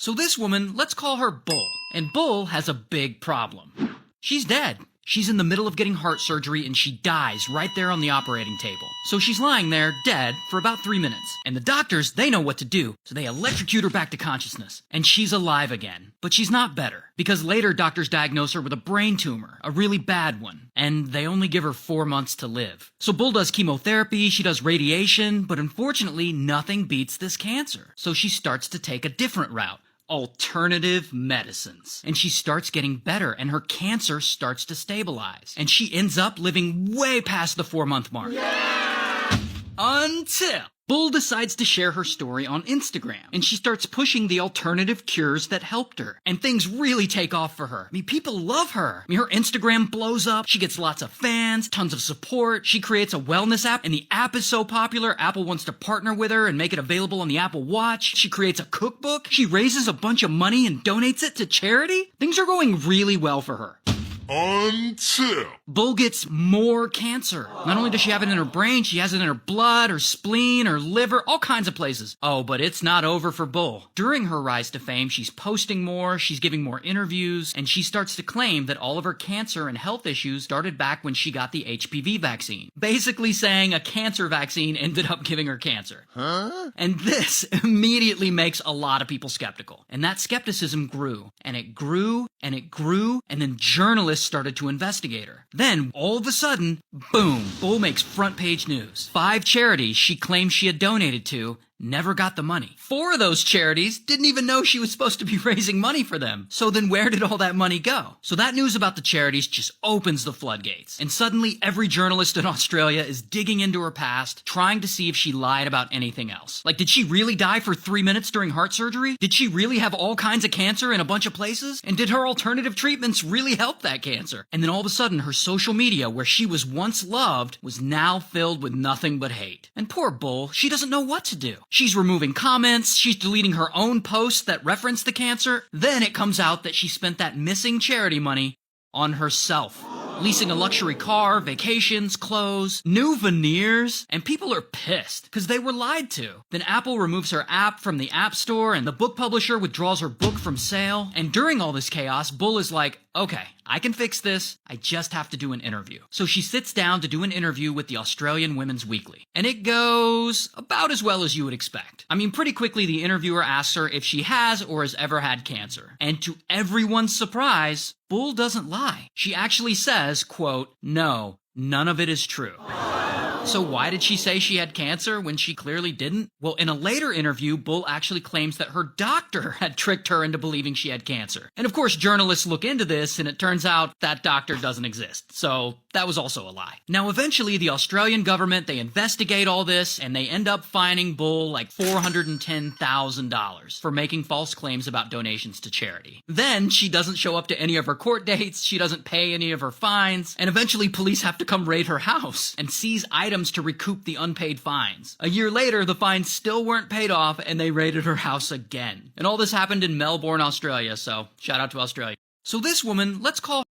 So this woman, let's call her Bull. And Bull has a big problem. She's dead. She's in the middle of getting heart surgery and she dies right there on the operating table. So she's lying there, dead, for about 3 minutes. And the doctors, they know what to do, so they electrocute her back to consciousness. And she's alive again. But she's not better, because later doctors diagnose her with a brain tumor, a really bad one. And they only give her 4 months to live. So Bull does chemotherapy, she does radiation, but unfortunately nothing beats this cancer. So she starts to take a different route. Alternative medicines. And she starts getting better and her cancer starts to stabilize. And she ends up living way past the 4-month mark. Yeah! Until Bull decides to share her story on Instagram, and she starts pushing the alternative cures that helped her. And things really take off for her. I mean, people love her. I mean, her Instagram blows up, she gets lots of fans, tons of support, she creates a wellness app, and the app is so popular, Apple wants to partner with her and make it available on the Apple Watch. She creates a cookbook, she raises a bunch of money and donates it to charity. Things are going really well for her. Until Bull gets more cancer. Not only does she have it in her brain, she has it in her blood, her spleen, her liver, all kinds of places. Oh, but it's not over for Bull. During her rise to fame, she's posting more, she's giving more interviews, and she starts to claim that all of her cancer and health issues started back when she got the HPV vaccine. Basically saying a cancer vaccine ended up giving her cancer. Huh? And this immediately makes a lot of people skeptical. And that skepticism grew, and it grew, and it grew, and then journalists started to investigate her. Then, all of a sudden, boom, Bull makes front page news. 5 charities she claimed she had donated to never got the money. 4 of those charities didn't even know she was supposed to be raising money for them. So then where did all that money go? So that news about the charities just opens the floodgates. And suddenly every journalist in Australia is digging into her past, trying to see if she lied about anything else. Like, did she really die for 3 minutes during heart surgery? Did she really have all kinds of cancer in a bunch of places? And did her alternative treatments really help that cancer? And then all of a sudden her social media, where she was once loved, was now filled with nothing but hate. And poor Bull, she doesn't know what to do. She's removing comments, she's deleting her own posts that reference the cancer. Then it comes out that she spent that missing charity money on herself. Leasing a luxury car, vacations, clothes, new veneers, and people are pissed because they were lied to. Then Apple removes her app from the App Store and the book publisher withdraws her book from sale. And during all this chaos, Bull is like, okay, I can fix this, I just have to do an interview. So she sits down to do an interview with the Australian Women's Weekly. And it goes about as well as you would expect. I mean, pretty quickly the interviewer asks her if she has or has ever had cancer. And to everyone's surprise, Bull doesn't lie. She actually says, quote, "No, none of it is true." So why did she say she had cancer when she clearly didn't? Well, in a later interview, Bull actually claims that her doctor had tricked her into believing she had cancer. And of course, journalists look into this, and it turns out that doctor doesn't exist. So that was also a lie. Now, eventually, the Australian government, they investigate all this, and they end up fining Bull like $410,000 for making false claims about donations to charity. Then, she doesn't show up to any of her court dates, she doesn't pay any of her fines, and eventually police have to come raid her house and seize items to recoup the unpaid fines. A year later, the fines still weren't paid off, and they raided her house again. And all this happened in Melbourne, Australia, so shout out to Australia. So this woman, let's call